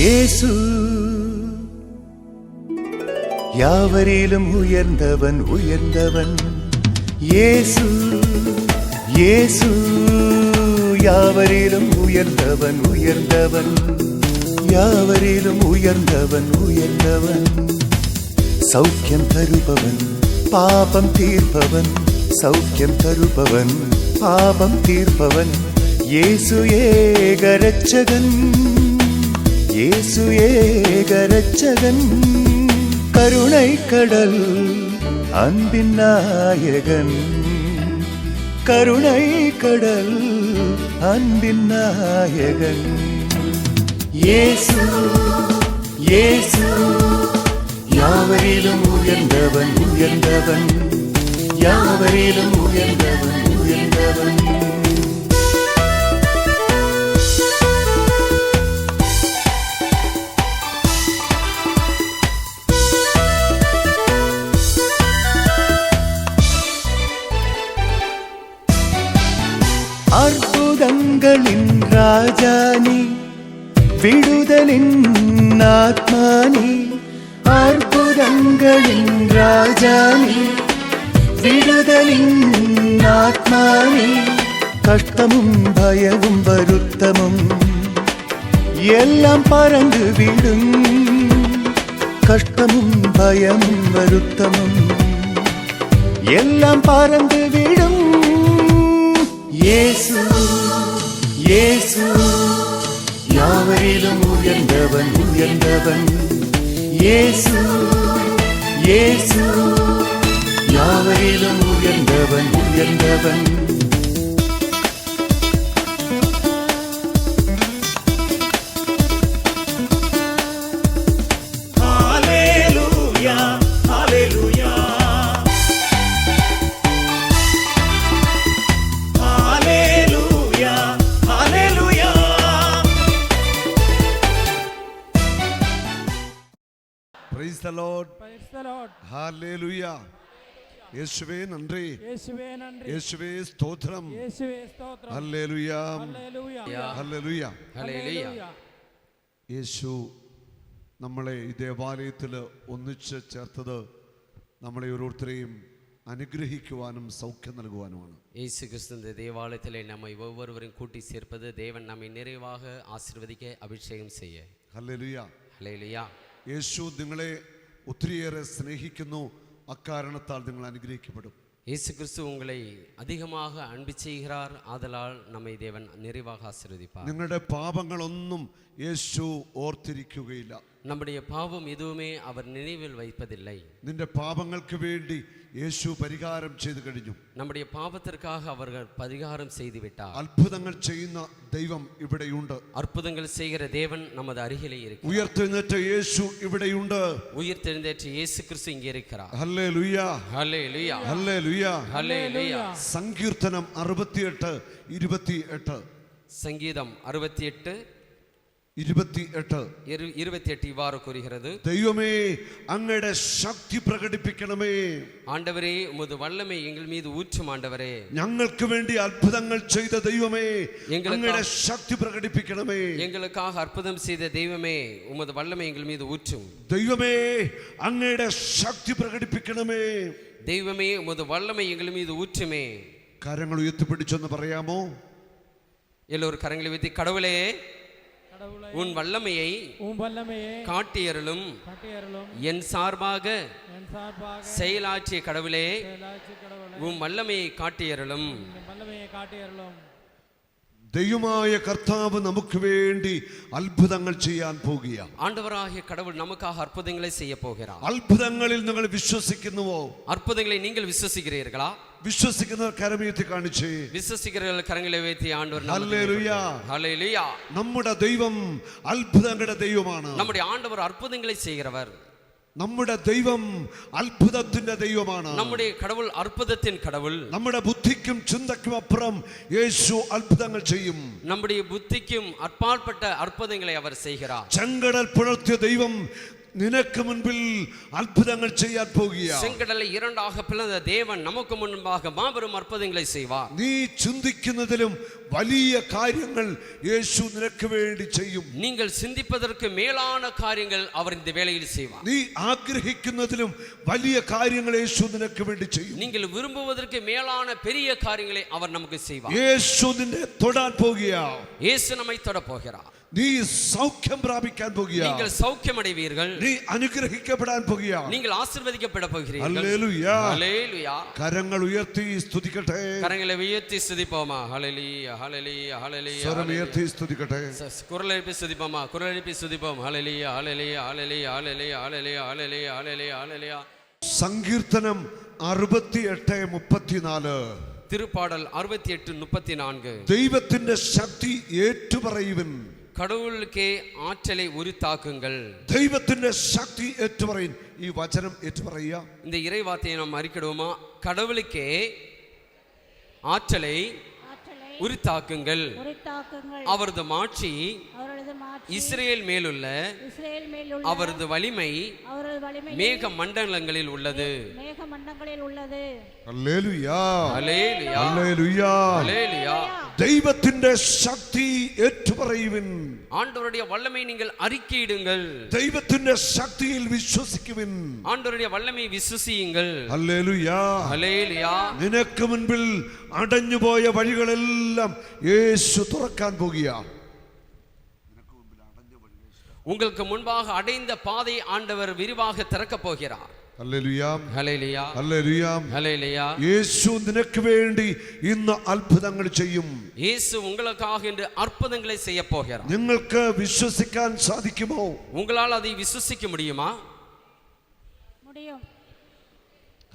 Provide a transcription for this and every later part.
இயேசு யாவரிலும் உயர்ந்தவன் உயர்ந்தவன். இயேசு இயேசு யாவரிலும் உயர்ந்தவன் உயர்ந்தவன். யாவரிலும் உயர்ந்தவன் உயர்ந்தவன். சௌக்கியம் தருபவன் பாபம் தீர்ப்பவன். சௌக்கியம் தருபவன் பாபம் தீர்ப்பவன். இயேசு ஏக இரட்சகன். இயேசு ஏக இரட்சகன். கருணை கடல் அன்பின் நாயகன். கருணை கடல் அன்பின் நாயகன். இயேசு இயேசு யாவரிலும் உயர்ந்தவன் உயர்ந்தவன். யாவரிலும் உயர்ந்தவன் உயர்ந்தவன். அற்புதங்களின் ராஜானி, விடுதலின் ஆத்மானி. அற்புதங்களின் ராஜானி, விடுதலின் ஆத்மானி. கஷ்டமும் பயமும் வருத்தமும் எல்லாம் பறந்து விடும். கஷ்டமும் பயமும் வருத்தமும் எல்லாம் பறந்து விடும். இயேசு இயேசு யாவரிலும் உயர்ந்தவன் உயர்ந்தவன். இயேசு இயேசு யாவரிலும் உயர்ந்தவன் உயர்ந்தவன். ஹல்லேலூயா ஹல்லேலூயா ஹல்லேலூயா ஹல்லேலூயா. Praise the Lord. Praise the Lord. Hallelujah. യേശുവേ നന്ദി. യേശുവേ നന്ദി. യേശുവേ സ്തോത്രം. യേശുവേ സ്തോത്രം. ഹല്ലേലൂയ. ഹല്ലേലൂയ. ഹല്ലേലൂയ. ഹല്ലേലൂയ. യേശു നമ്മളെ ഈ ദേവാലയത്തിൽ ഒന്നിച്ച് ചേർത്തത് നമ്മളെ ഓരോരുത്തരെയും അനുഗ്രഹിക്കുവാനും സൗഖ്യം നൽകുവാനുമാണ്. இயேசு கிறிஸ்து இந்த தேவாலயத்திலே நம்மை ஒவ்வொருவரையும் கூட்டி சேர்ப்பது தேவன் நம்மை நிறைவாக ஆசீர்வதிக்க அபிஷேகம் செய்ய. ഹല്ലേലൂയ. ஹல்லேலூயா. യേശു നിങ്ങളെ ഒത്തിരിയേറെ സ്നേഹിക്കുന്നു. അക്കാരണത്താൽ നിങ്ങൾ അനുഗ്രഹിക്കപ്പെടും. இயேசு கிறிஸ்து உங்களை அதிகமாக அன்பு செய்கிறார். ஆதலால் நம்மை தேவன் நிறைவாக ஆசீர்வதிப்பார். നിങ്ങളുടെ പാപങ്ങളൊന്നും യേശു ഓർത്തിരിക്കുകയില്ല. நம்முடைய பாவம் எதுவுமே அவர் நினைவில் வைப்பதில்லை. നിന്റെ പാപങ്ങൾക്ക് വേണ്ടി യേശു പരിഹാരം ചെയ്തു കഴിഞ്ഞു. நம்முடைய பாவத்திற்காக அவர்கள் பரிகாரம் செய்து விட்டார். അത്ഭുതങ്ങൾ ചെയ്യുന്ന ദൈവം ഇവിടെയുണ്ട്. அற்புதங்கள் செய்கிற தேவன் நமது அருகிலே இருக்கிறார். ഉയർത്തെഴുന്നേറ്റ യേശു ഇവിടെയുണ്ട്. உயிர் தெழுந்தேற்ற இயேசு கிறிஸ்து இங்கே இருக்கிறார். ഹല്ലേലൂയ. ஹல்லேலூயா. ഹല്ലേലൂയ. ஹல்லேலூயா. സങ്കീർത്തനം 68:28. சங்கீதம் 68:28 இவ்வாறு கூறுகிறது. ദൈവമേ അങ്ങയുടെ ശക്തി പ്രകടിപ്പിക്കണമേ. ஆண்டவரே உமது வல்லமை எங்கள் மீது ஊற்றும். ஆண்டவரே ഞങ്ങൾക്ക് വേണ്ടി അത്ഭുതങ്ങൾ ചെയ്ത ദൈവമേ അങ്ങയുടെ ശക്തി പ്രകടിപ്പിക്കണമേ. எங்களுக்காக அற்புதம் செய்த தெய்வமே உமது வல்லமை எங்கள் மீது ஊற்றும். ദൈവമേ അങ്ങയുടെ ശക്തി പ്രകടിപ്പിക്കണമേ. தெய்வமே உமது வல்லமை எங்கள் மீது ஊற்றுமே. കരങ്ങൾ ഉയർത്തിപ്പിടിച്ചൊന്ന് പറയാമോ? எல்லோரும் கரங்களை வைத்து கடவுளே உன் வல்லமையை காட்டியருளும். என் சார்பாக செயலாற்றிய கடவுளே உன் வல்லமையை காட்டியருளும். ദൈവമായ കർത്താവ് നമുക്ക് വേണ്ടി അത്ഭുതങ്ങൾ ചെയ്യാൻ പോകുകയാണ്. ஆண்டவராகிய கடவுள் நமக்காக அற்புதங்களை செய்ய போகிறார். അത്ഭുതങ്ങളിൽ നിങ്ങൾ വിശ്വസിക്കുന്നുവോ? அற்புதங்களை நீங்கள் விசுவசிக்கிறீர்களா? വിശ്വസിക്കുന്നവർ കരമുയർത്തി കാണിച്ചേ. விசுவசிக்கிறவர்கள் கரங்களை உயர்த்தி ஆண்டவர் ഹല്ലേലൂയ. ஹல்லேலூயா. നമ്മുടെ ദൈവം അത്ഭുതങ്ങളുടെ ദൈവമാണ്. நம்முடைய ஆண்டவர் அற்புதங்களை செய்கிறவர். നമ്മുടെ ദൈവം അത്ഭുതത്തിന്റെ ദൈവമാണ്. நம்முடைய கடவுள் அற்புதத்தின் கடவுள். നമ്മുടെ ബുദ്ധിക്കും ചിന്തക്കും അപ്പുറം യേശു അത്ഭുതങ്ങൾ ചെയ്യും. நம்முடைய புத்திக்கும் அப்பாற்பட்ட அற்புதங்களை அவர் செய்கிறார். ചെങ്കടൽ പിളർത്തിയ ദൈവം നിനക്ക് മുൻപിൽ അത്ഭുതങ്ങൾ ചെയ്യാൻ പോകുകയാണ്. செங்கடலை இரண்டாக பிளந்த தேவன் நமக்கு முன்பாக மாபெரும் அற்புதங்களை செய்வார். നീ ചിന്തിക്കുന്നതിലും വലിയ കാര്യങ്ങൾ യേശു നിനക്ക് വേണ്ടി ചെയ്യും. நீங்கள் சிந்திப்பதற்கு மேலான காரியங்கள் அவர் இந்த வேளையில் செய்வார். നീ ആഗ്രഹിക്കുന്നതിലും വലിയ കാര്യങ്ങൾ യേശു നിനക്ക് വേണ്ടി ചെയ്യും. நீங்கள் விரும்புவதற்கு மேலான பெரிய காரியங்களை அவர் நமக்கு செய்வார். യേശു നിന്നെ തൊടാൻ പോകുകയാ. இயேசு நம்மை தொட போகிறார். നീ സൗഖ്യം പ്രാപിക്കാൻ പോകുകയാ. நீங்கள் சௌக்கியம் அடைவீர்கள். നീ അനുഗ്രഹിക്കപ്പെടാൻ പോകുകയാ. நீங்கள் ஆசீர்வதிக்கப்பட போகிறீர்கள். ഹല്ലേലൂയ. ஹல்லேலூயா. കരങ്ങൾ ഉയർത്തി സ്തുതിക്കട്ടെ. கரங்களை உயர்த்தி ஸ்துதிப்போமா. ஹல்லேலூயா ஹல்லேலூயா ஹல்லேலூயா. സ്വരം ഉയർത്തി സ്തുതിക്കട്ടെ. குரல் எழுப்பி ஸ்துதிப்போமா. குரல் எழுப்பி ஸ்துதிப்போம். ஹல்லேலூயா ஹல்லேலூயா ஹல்லேலூயா ஹல்லேலூயா ஹல்லேலூயா ஹல்லேலூயா ஹல்லேலூயா ஹல்லேலூயா. സങ്കീർത്തനം 68:34. திருப்பாடல் 68:34. ദൈവത്തിന്റെ ശക്തി ഏറ്റുപറയുവിൻ. கடவுளுக்கே ஆற்றலை உரித்தாக்குங்கள். ദൈവത്തിന്റെ ശക്തി ഏറ്റുപറയിൻ. ഈ വചനം ഏറ്റുപറയുക. இந்த இறை வார்த்தையை நாம் அறிக்கிடுவோமா? கடவுளுக்கே ஆற்றலை உரித்தாக்குங்கள். அவரது மாட்சி இஸ்ரேல் மேலுள்ள அவரது வலிமை மேக மண்டலங்களில் உள்ளது. ഹല്ലേലൂയ. ஹல்லேலூயா ഹല്ലേലൂയ. ஹல்லேலூயா. ദൈവത്തിന്റെ ശക്തി ഏറ്റുപറയുവിൻ. ஆண்டவருடைய வல்லமை நீங்கள் அறிக்கையிடுங்கள். ദൈവത്തിന്റെ ശക്തിയിൽ വിശ്വസിക്കുവിൻ. ஆண்டவருடைய வல்லமை விசுவாசியுங்கள். ഹല്ലേലൂയ. ஹல்லேலூயா. നിനക്ക് മുൻപിൽ അടഞ്ഞുപോയ വഴികളെല്ലാം യേശു തുറക്കാൻ പോകുകയാ. உங்களுக்கு முன்பாக அடைந்த பாதை ஆண்டவர் விரிவாக திறக்கப் போகிறார். ഹല്ലേലൂയ. ஹல்லேலூயா ഹല്ലേലൂയ. ஹல்லேலூயா. യേശു നിനക്ക് വേണ്ടി ഇന്ന് അത്ഭുതങ്ങൾ ചെയ്യും. இயேசு உங்களுக்காக இன்று அற்புதங்களை செய்ய போகிறார். നിങ്ങൾക്ക് വിശ്വസിക്കാൻ സാധിക്കുമോ? உங்களால் அதை விசுவாசிக்க முடியுமா? முடியும்.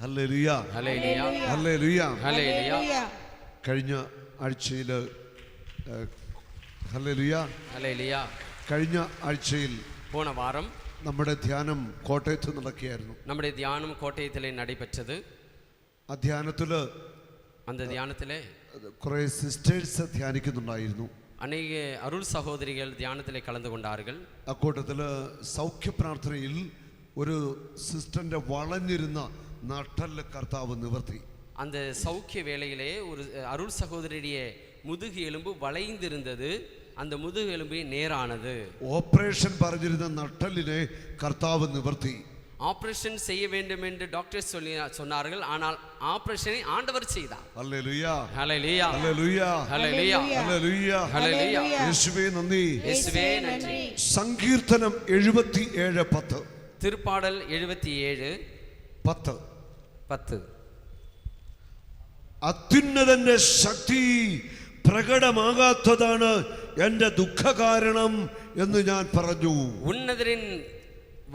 ഹല്ലേലൂയ. ஹல்லேலூயா ഹല്ലേലൂയ. ஹல்லேலூயா കഴിഞ്ഞ ആഴ്ചയിൽ ഹല്ലേലൂയ ஹல்லேலூயா. കഴിഞ്ഞ ആഴ്ചയിൽ போன வாரம் നമ്മുടെ ധ്യാനം കോട്ടയത്ത് നടക്കുകയായിരുന്നു. நம்முடைய தியானம் கோட்டயத்திலே நடைபெற்றது. ആ ധ്യാനത്തില് அந்த தியானத்திலே കുറെ സിസ്റ്റേഴ്സ് ധ്യാനിക്കുന്നുണ്ടായിരുന്നു. அநேக அருள் சகோதரிகள் தியானத்திலே கலந்து கொண்டார்கள். അക്കൂട്ടത്തില് സൗഖ്യ പ്രാർത്ഥനയിൽ ഒരു സിസ്റ്ററിന്റെ വളഞ്ഞിരുന്ന നട്ടല് കർത്താവ് നിവർത്തി. அந்த சௌக்கிய வேளையிலே ஒரு அருள் சகோதரியுடைய முதுகு எலும்பு வளைந்திருந்தது. அந்த முதுகு எலும்பு நேரானது. ഓപ്പറേഷൻ പറഞ്ഞിരുന്ന നട്ടലിനെ കർത്താവ് നിവർത്തി. ஆபரேஷன் செய்ய வேண்டும் என்று டாக்டர் சொன்னார்கள். ஆனால் ஆபரேஷனை ஆண்டவர் செய்தார். ഹല്ലേലൂയ. ஹல்லேலூயா ഹല്ലേലൂയ. ஹல்லேலூயா ഹല്ലേലൂയ. ஹல்லேலூயா. യേശുവേ നന്ദി. இயேசுவே நன்றி. സങ്കീർത്തനം 77:10. திருப்பாடல் 77:10. അത്യുന്നതന്റെ ശക്തി പ്രകടമാകാത്തതാണ് എന്റെ ദുഃഖ കാരണം എന്ന് ഞാൻ പറഞ്ഞു. உன்னதரின்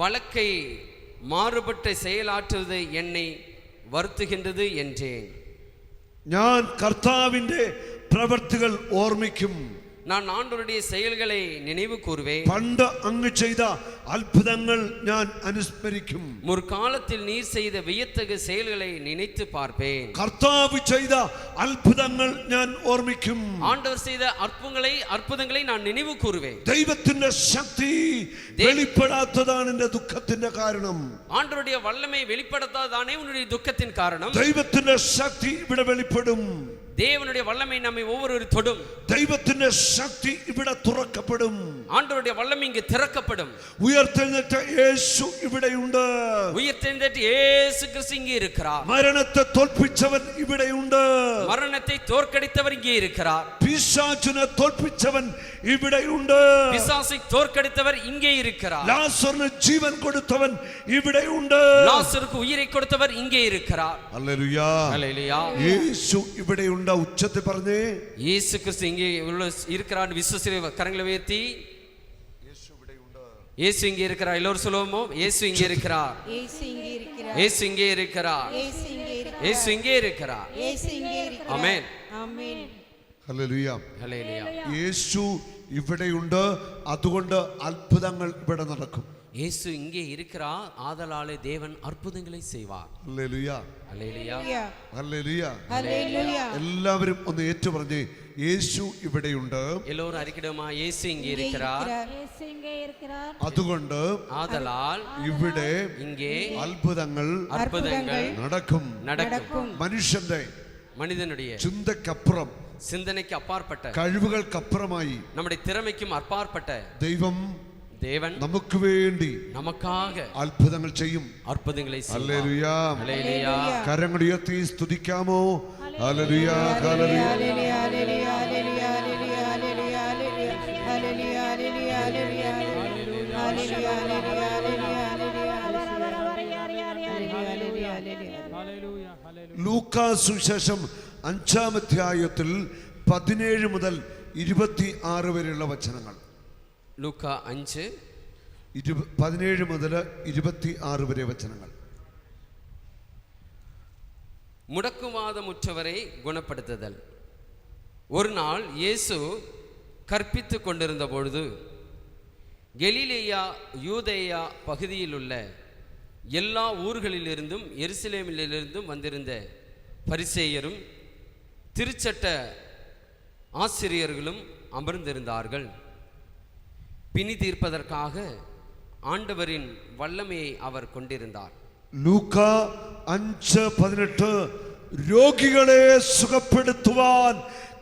வழக்கை மாறுபட்ட செயலாற்றுவது என்னை வருத்துகின்றது என்றேன். ഞാൻ കർത്താവിന്റെ പ്രവൃത്തികൾ ഓർമ്മിക്കും. நான் ஆண்டவருடைய செயல்களை நினைவு கூறுவேன். പണ്ട് അങ്ങ് ചെയ്ത അത്ഭുതങ്ങൾ ഞാൻ അനുസ്മരിക്കും. முற்காலத்தில் நீர் செய்த வியத்தகு செயல்களை நினைத்து பார்ப்பேன். കർത്താവ് ചെയ്ത അത്ഭുതങ്ങൾ ഞാൻ ഓർമ്മിക്കും. ஆண்டவர் செய்த அற்புதங்களை நான் நினைவு கூறுவேன். ദൈവത്തിന്റെ ശക്തി വെളിപ്പെടാത്തതാണ് എന്റെ ദുഃഖത്തിന്റെ കാരണം. ஆண்டவருடைய வல்லமை வெளிப்படுத்தாதானே உன்னுடைய துக்கத்தின் காரணம். ദൈവത്തിന്റെ ശക്തി ഇവിടെ വെളിപ്പെടും. தேவனுடைய வல்லமை நம்மை ஒவ்வொரு தொடும். ദൈവത്തിന്റെ ശക്തി ഇവിടെ തുറക്കപ്പെടും. ஆண்டவருடைய வல்லமை இங்கு திறக்கப்படும். ഉയർത്തെഴുന്നേറ്റ യേശു ഇവിടെയുണ്ട്. உயிர்த்தெழுந்த இயேசு கிறிஸ்து இங்கே இருக்கிறார். മരണത്തെ തോൽപ്പിച്ചവൻ ഇവിടെയുണ്ട്. மரணத்தை தோற்கடித்தவர் இங்கே இருக்கிறார். പിശാചിനെ തോൽപ്പിച്ചവൻ ഇവിടെയുണ്ട്. பிசாசை தோற்கடித்தவர் இங்கே இருக்கிறார். ലാസറിന് ജീവൻ കൊടുത്തവൻ ഇവിടെയുണ്ട്. லாசருக்கு உயிரை கொடுத்தவர் இங்கே இருக்கிறார். ഹല്ലേലൂയ. ஹல்லேலூயா. യേശു ഇവിടെയുണ്ട്. ഉച്ചത്തിൽ പറഞ്ഞേ, இயேசு கிறிஸ்து இங்கே இருக்கிறார். விசுவாசி கரங்களை உயர்த்தி இயேசு இங்கே இருக்கிறார். எல்லோரும் சொல்லுவோமோ, இயேசு இங்கே இருக்கிறார். இயேசு இங்கே இருக்கிறார். இயேசு இங்கே இருக்கிறார். ஆமென். ഹല്ലേലൂയ. ஹல்லேலூயா. യേശു ഇവിടെയുണ്ട്. അതുകൊണ്ട് അത്ഭുതങ്ങൾ ഇവിടെ നടക്കും. இயேசு இங்கே இருக்கிறார். ஆதலாலே தேவன் அற்புதங்களை செய்வார். ഹല്ലേലൂയ. ஹல்லேலூயா. ഹല്ലേലൂയ. എല്ലാവരും ഒന്ന് ഏറ്റു പറഞ്ഞേ, യേശു ഇവിടെയുണ്ട്. எல்லோரும் அறிக்கிடுமா, இயேசு இங்கே இருக்கிறார். അതുകൊണ്ട് ஆதலால் ഇവിടെ இங்கே അത്ഭുതങ്ങൾ அற்புதங்கள் നടക്കും. நடக்கும். മനുഷ്യന്റെ மனிதனுடைய ചിന്തക്കപ്പുറം சிந்தனைக்கு அப்பாற்பட்ட കഴിവുകൾക്കപ്പുറമായി நம்முடைய திறமைக்கும் அப்பாற்பட்ட ദൈവം தேவன் നമുക്ക് വേണ്ടി நமக்காக അത്ഭുതങ്ങൾ ചെയ്യും. அற்புதங்களை ഹല്ലേലൂയ. ஹல்லேலூயா. കരങ്ങളുയർത്തി സ്തുതിക്കാമോ? ഹല്ലേലൂയ, ഹല്ലേലൂയ. ലൂക്കാ സുവിശേഷം 5-ാം അധ്യായത്തിൽ 17 മുതൽ 26 വരെയുള്ള വചനങ്ങൾ. லூக்கா 5 17 മുതൽ 26 വരെ വചനങ്ങൾ. முடக்குவாதமுற்றவரை குணப்படுத்துதல். ஒரு நாள் இயேசு கற்பித்து கொண்டிருந்த பொழுது கலிலேயா யூதேயா பகுதியில் உள்ள எல்லா ஊர்களிலிருந்தும் எருசலேமிலிருந்தும் வந்திருந்த பரிசேயரும் திருச்சட்ட ஆசிரியர்களும் அமர்ந்திருந்தார்கள். பிணி தீர்ப்பதற்காக ஆண்டவரின் வல்லமையை அவர் கொண்டிருந்தார். ലൂക്കാ 5:18 രോഗികളെ സുഖപ്പെടുത്തുവാൻ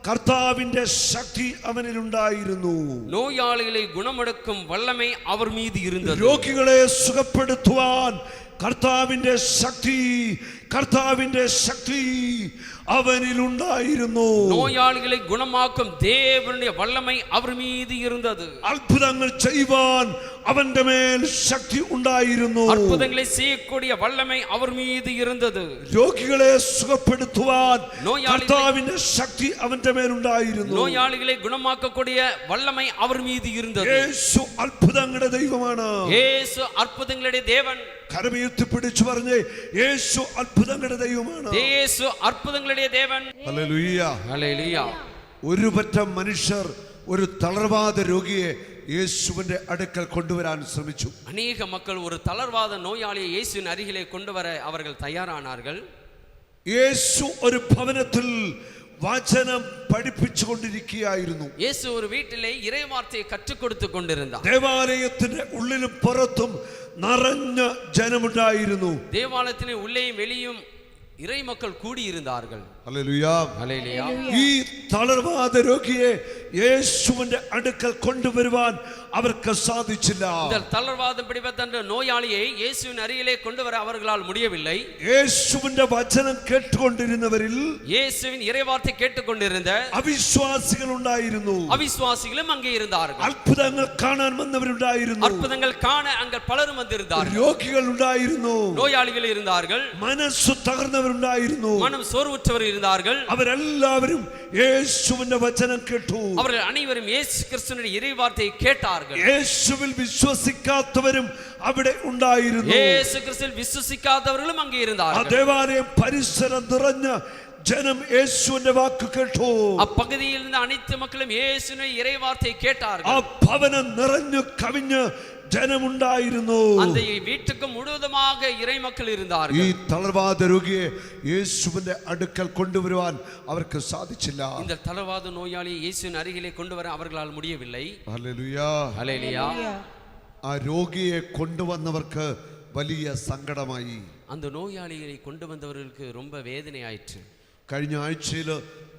കർത്താവിന്റെ ശക്തി അവനിലുണ്ടായിരുന്നു. நோயாளிகளை குணமடக்கும் வல்லமை அவர் மீது இருந்தது. രോഗികളെ സുഖപ്പെടുത്തുവാൻ കർത്താവിന്റെ ശക്തി അവനിലുണ്ടായിരുന്നു. நோயாளிகளை குணமாக்கும் தேவனுடைய வல்லமை அவர் மீது இருந்தது. അത്ഭുതങ്ങൾ ചെയ്യുവാൻ അവന്റെ മേൽ ശക്തി ഉണ്ടായിരുന്നു. அற்புதங்களை செய்யக்கூடிய வல்லமை அவர் மீது இருந்தது. രോഗികളെ സുഖപ്പെടുത്തുവാൻ കർത്താവിന്റെ ശക്തി അവന്റെ മേൽ ഉണ്ടായിരുന്നു. நோயாளிகளை குணமாக்கக்கூடிய வல்லமை அவர் மீது இருந்தது. യേശു അത്ഭുതങ്ങളുടെ ദൈവമാണ്. യേശു അത്ഭുതങ്ങളുടെ ദേവൻ. കരമുയർത്തി പിടിച്ചു പറഞ്ഞേ, യേശു അത്ഭുതങ്ങളുടെ ദൈവമാണ്. യേശു അത്ഭുതങ്ങളുടെ ദേവൻ. Hallelujah, hallelujah. ഒരു പറ്റം മനുഷ്യർ ഒരു തളർവാദ രോഗിയെ യേശുവിന്റെ അടുക്കൽ കൊണ്ടുവരാൻ ശ്രമിച്ചു. അനേക മക്കൾ ഒരു തളർവാദ നോയാളിയെ യേശുവിൻ അരികിലെ കൊണ്ടുവരാൻ അവർ തയ്യാറാനാர்கள். യേശു ഒരു ഭവനത്തിൽ വചനം പഠിപ്പിച്ചുകൊണ്ടിരിക്കുകയായിരുന്നു. യേശു ഒരു വീട്ടിലെ ഇറവാർത്തയെ കற்றுക്കൊടുത്തു കൊണ്ടിരുന്നാർ. ദേവാലയത്തിന്റെ ഉള്ളിലും പുറത്തും നിറഞ്ഞ ജനമുണ്ടായിരുന്നു. ദേവാലയത്തിന് ഉള്ളേയും വെളിയും இறை மக்கள் கூடி இருந்தார்கள். Hallelujah, hallelujah. ഈ തളർവാദ രോഗിയെ യേശുവിന്റെ അടുക്കൽ കൊണ്ടുവരുവാൻ അവർക്ക് സാധിച്ചില്ല. இந்த தளர்வாதம் பிடிபட்ட நோயாளியை இயேசுவின் அருகிலே கொண்டு வர அவர்களால் முடியவில்லை. യേശുവിന്റെ വചനം കേട്ടുകൊണ്ടിരുന്നവരിൽ இயேசுவின் இறைவார்த்தை കേട്ടുകൊണ്ടിരുന്ന അവിശ്വാസികൾ ഉണ്ടായിരുന്നു. അവിശ്വാസികളും അங்கே இருந்தார்கள். അത്ഭുതങ്ങൾ കാണാൻ വന്നവരുണ്ടായിരുന്നു. അത്ഭുതങ്ങൾ കാണാൻ അங்கே പലരും വന്നിരുந்தார்கள். രോഗികൾ ഉണ്ടായിരുന്നു. நோயாளிகள் இருந்தார்கள். മനസ്സ് തകർന്നവരുണ്ടായിരുന്നു. மனம் சோர்வுற்றவர் இருந்தார்கள். അവരെല്ലാവരും യേശുവിന്റെ വചനം കേട്ടു. அவர்கள் அனைவரும் இயேசு கிறிஸ்துவின் இறைவார்த்தையை கேட்டார்கள். യേശുവിൽ വിശ്വസിക്കാത്തവരും അവിടെ ഉണ്ടായിരുന്നു. இயேசு கிறிஸ்துவில் விசுவாசிக்காதவர்களும் அங்கே இருந்தார்கள். ദേവാലയം പരിസരം നിറഞ്ഞ ജനം യേശുവിന്റെ വാക്ക് കേട്ടു. அப்பகுதியில் இருந்த அனைத்து மக்களும் இயேசுவின் இறைவார்த்தையை கேட்டார்கள். ആ ഭവനം നിറഞ്ഞു കവിഞ്ഞ് ജനമുണ്ടായിരുന്നു. அந்த வீட்டுக்கு முழுவதுமாக இறை மக்கள் இருந்தார்கள். ഈ തളർവാദ രോഗിയെ യേശുവിന്റെ അടുക്കൽ കൊണ്ടുവരുവാൻ അവർക്ക് സാധിച്ചില്ല. இந்த தளர்வாத நோயாளியை இயேசுவின் அருகிலே கொண்டு வர அவர்களால் முடியவில்லை. ഹല്ലേലൂയ, ഹല്ലേലൂയ. ആ രോഗിയെ കൊണ്ടുവന്നവർക്ക് വലിയ സങ്കടമായി. அந்த நோயாளிகளை கொண்டு வந்தவர்களுக்கு ரொம்ப வேதனை ஆயிற்று. കഴിഞ്ഞ ആഴ്ചയിൽ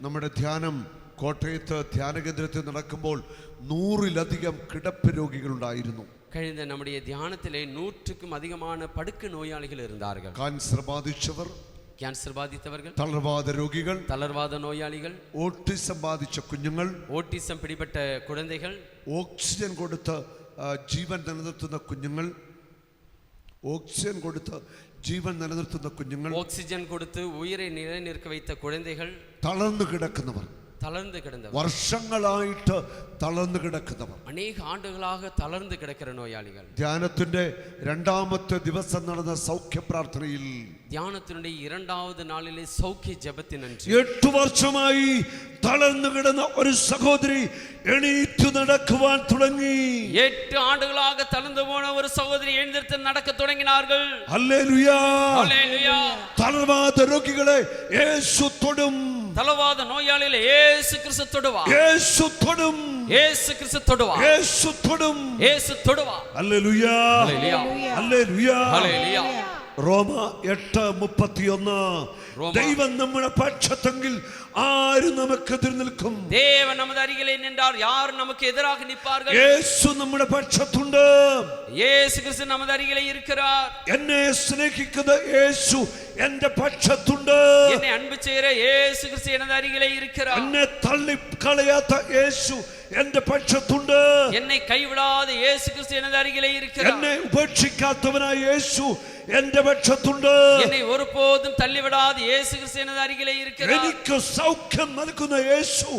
നമ്മുടെ ധ്യാനം കോട്ടയത്ത് ധ്യാനകേന്ദ്രത്തിൽ നടക്കുമ്പോൾ 100-ലധികം കിടപ്പ് രോഗികളുണ്ടായിരുന്നു. കഴിഞ്ഞ നമ്മുടെ ധ്യാനത്തിലെ 100க்கும் அதிகமான படுக்கை நோயாளிகள் இருந்தார்கள். കാൻസർ ബാധിച്ചവർ, கேன்சர் பாதித்தவர்கள், തളർവാദ രോഗികൾ, தளர்வாத நோயாளிகள், ഓട്ടിസം ബാധിച്ച കുഞ്ഞുങ്ങൾ, ஓட்டிசம் பிடிபட்ட குழந்தைகள், ഓക്സിജൻ കൊടുത്ത് ജീവൻ നിലനിർത്തുന്ന കുഞ്ഞുങ്ങൾ, ഓക്സിജൻ കൊടുത്ത് ജീവൻ നിലനിർത്തുന്ന കുഞ്ഞുങ്ങൾ, ഓക്സിജൻ കൊടുത്ത് ഉയരെ നിലനിർത്തി வைத்த കുഴந்தைകൾ, തളർന്നു കിടക്കുന്നവർ, തളർന്നു കിടന്നവർ, വർഷങ്ങളായിട്ട് തളർന്നു കിടക്കുന്നവർ, അനേക ആണ്ടുകളാக തളർന്നു കിടക്കുന്ന നോയാളികൾ. ധ്യാനത്തിന്റെ 2ാമത്തെ ദിവസം നടന്ന സൗഖ്യ പ്രാർത്ഥനയിൽ ധ്യാനത്തിനുടെ 2ാவது നാളിലെ സൗഖ്യ ജപത്തിനன்று 8 വർഷമായി തളർന്നു കിടന്ന ഒരു സഹോദരി എണീറ്റു നടക്കുവാൻ തുടങ്ങി. 8 ആണ്ടുകളാக തളർന്നു പോன ഒരു സഹോദരി എഴുന്നേറ്റ് നടക്ക തുടങ്ങിനാர்கள். Hallelujah, hallelujah. തളർവാദ രോഗികളെ യേശു തൊടും. തളർവാദ നോയാളികളെ യേശു ക്രിസ്തു തൊടുവാ. യേശു തൊടും. യേശു ക്രിസ്തു തൊടുവാ. യേശു തൊടും. യേശു തൊടുവാ. ഹല്ലേലൂയ, ഹല്ലേലൂയ. ഹല്ലേലൂയ. ഹല്ലേലൂയ. റോമ 8:31. റോമ. ദൈവം നമ്മുടെ പക്ഷത്തെങ്കിൽ ആര് നമുക്കെതിർ നിൽക്കും? தேவன் நமது அருகிலே நின்றார், யார் நமக்கு எதிராக நிற்பார்கள்? യേശു നമ്മുടെ പക്ഷത്തുണ്ട്. இயேசு கிறிஸ்து நமது அருகிலே இருக்கிறார். എന്നെ സ്നേഹിക്കുന്ന യേശു എന്റെ പക്ഷത്തുണ്ട്. என்னை அன்பு செய்கிற இயேசு கிறிஸ்து எனது அருகிலே இருக்கிறார். എന്നെ തള്ളിക്കളയാത്ത യേശു എന്റെ പക്ഷത്തുണ്ട്. என்னை கைவிடாத இயேசு கிறிஸ்து எனது அருகிலே இருக்கிறார். എന്നെ ഉപേക്ഷിക്കാത്തവനായ യേശു എന്റെ പക്ഷത്തുണ്ട്. என்னை ஒருபோதும் தள்ளிவிடாத இயேசு கிறிஸ்து எனது அருகிலே இருக்கிறார். എനിക്ക് സൗഖ്യം നൽകുന്ന യേശു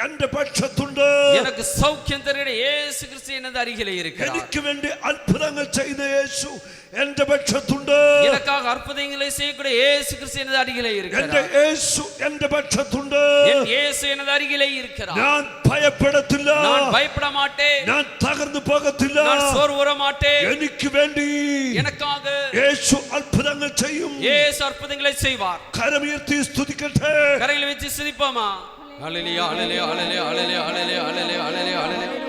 എന്റെ പക്ഷത്തുണ്ട്. எனக்கு சௌக்கியம் தருகிற இயேசு கிறிஸ்து எனது அருகிலே இருக்கிறார். എനിക്ക് വേണ്ടി അത്ഭുതങ്ങൾ ചെയ്യുന്ന യേശു എന്റെ പക്ഷത്തുണ്ട്. எனக்காக அற்புதங்களை செய்யக்கூடிய இயேசு கிறிஸ்து எனது அருகிலே എന്റെ இருக்கிறார். യേശു എന്റെ പക്ഷത്തുണ്ട്. என் இயேசு எனது அருகிலே இருக்கிறார். ഞാൻ ഭയപ്പെടത്തില്ല. நான் பயப்பட மாட்டேன். ഞാൻ തകർന്നു പോകത്തില്ല. நான் சோர்வுற மாட்டேன். എനിക്ക് വേണ്ടി எனக்காக യേശു അത്ഭുതങ്ങൾ ചെയ്യും. இயேசு அற்புதங்களை செய்வார். കരമുയർത്തി സ്തുതിക്കട്ടെ. கரைகளை வச்சு சிரிப்போமா? ஹல்லேலூயா ஹல்லேலூயா ஹல்லேலூயா ஹல்லேலூயா ஹல்லேலூயா ஹல்லேலூயா ஹல்லேலூயா.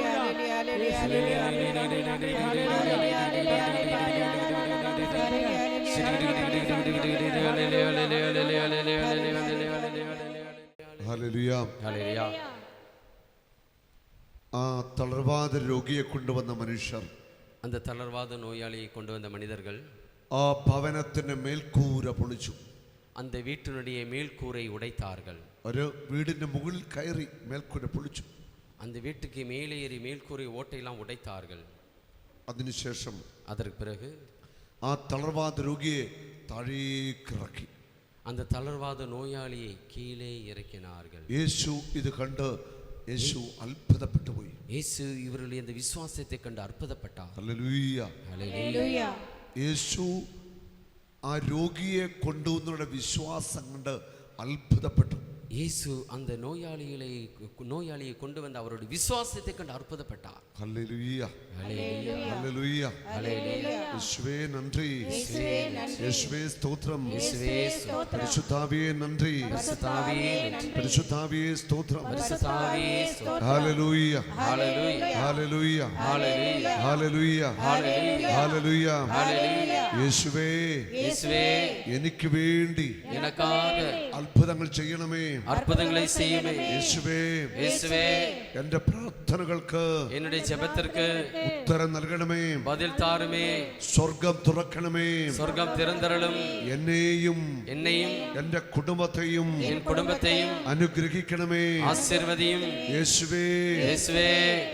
ഹല്ലേലൂയ. ஹல்லேலூயா. ആ തളർവാദ രോഗിയെ കൊണ്ടുവന്ന മനുഷ്യർ, அந்த தளர்வாத நோயாளியை கொண்டு வந்த மனிதர்கள் ആ ഭവനത്തിന്റെ മേൽക്കൂര പൊളിച്ചു. அந்த வீட்டினுடைய மேல்கூரை உடைத்தார்கள். ഒരു വീടിന്റെ മുകളിൽ കയറി മേൽക്കൂര പൊളിച്ചു. அந்த வீட்டுக்கு மேலே ஏறி மேல்கூரை ஓட்டையெல்லாம் உடைத்தார்கள். അതിനുശേഷം அதற்கு பிறகு ആ തളർവാദ രോഗിയെ താഴേക്കിറക്കി. அந்த தளர்வாத நோயாளியை கீழே இறக்கினார்கள். യേശു ഇത് കണ്ട് യേശു അത്ഭുതപ്പെട്ടു പോയി. இயேசு இவர்களுடைய அந்த விசுவாசத்தை கண்டு அற்புதப்பட்டார். ഹല്ലേലൂയ. ஹல்லேலூயா. യേശു ആ രോഗിയെ കൊണ്ടുവന്നവരുടെ വിശ്വാസം കൊണ്ട് അത്ഭുതപ്പെട്ടു. இயேசு அந்த நோயாளியை கொண்டு வந்த அவருடைய விசுவாசத்தை கண்டு அற்புதப்பட்டார். ഹല്ലേലൂയ. ஹல்லேலூயா. ഹല്ലേലൂയ. ஹல்லேலூயா. യേശുവേ നന്ദി. യേശുവേ സ്തോത്രം. இயேசுவே ஸ்தோத்திரம். പരിശുദ്ധാവേ നന്ദി. பரிசுத்தாவியே நன்றி. പരിശുദ്ധാവേ സ്തോത്രം. பரிசுத்தாவியே ஸ்தோத்திரம். ഹല്ലേലൂയ. ஹல்லேலூயா. ഹല്ലേലൂയ. ஹல்லேலூயா. ഹല്ലേലൂയ. ഹല്ലേലൂയ. ஹல்லேலூயா. യേശുവേ இயேசுவே എനിക്ക് വേണ്ടി எனக்காக അത്ഭുതങ്ങൾ ചെയ്യണമേ. அற்புதங்களை செய்யுமே. യേശുവേ இயேசுவே എന്റെ പ്രാർത്ഥനകൾക്ക് என்னுடைய ஜெபத்திற்கு ഉത്തരം നൽകണമേ. பதில் தாருமே. സ്വർഗം തുറക്കണമേ. சொர்க்கம் திறந்தருளும். എന്നെയും என்னையும் എന്റെ കുടുംബത്തെയും என் കുടുംബത്തെയും അനുഗ്രഹിക്കണമേ. ஆசீர்வதியும். യേശുവേ இயேசுவே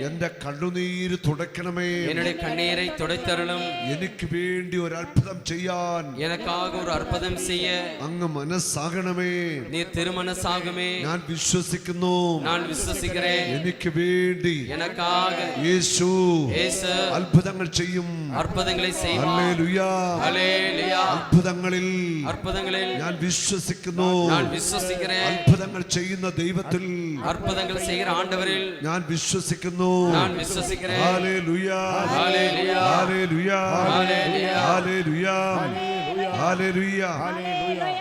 എന്റെ കണ്ണുനീര് തുടയ്ക്കണമേ. என்னுடைய கண்ணீரை துடைத்தருளும். എനിക്ക് വേണ്ടി ഒരു അത്ഭുതം ചെയ്യാൻ எனக்காக ஒரு அற்புதம் செய்ய അങ്ങ് മനസ്സാകണമേ. நீர் திருமனசாகுமே. ഞാൻ വിശ്വസിക്കുന്നു. நான் விசுவசிக்கிறேன். എനിക്ക് വേണ്ടി எனக்காக യേശു இயேசு അത്ഭുതങ്ങൾ ചെയ്യും. அற்புதங்களை செய்வார். ഹല്ലേലൂയ. ஹல்லேலூயா. അത്ഭുതങ്ങളിൽ ഞാൻ വിശ്വസിക്കുന്നു. நான் விசுவசிக்கிறேன். അത്ഭുതങ്ങൾ ചെയ്യുന്ന ദൈവത്തിൽ அற்புதங்கள் செய்கிற ஆண்டவரில் ഞാൻ വിശ്വസിക്കുന്നു. நான் விசுவசிக்கிறேன். ഹല്ലേലൂയ. ஹல்லேலூயா. ഹല്ലേലൂയ. ഹല്ലേലൂയ. ഹല്ലേലൂയ. ഹല്ലേലൂയ.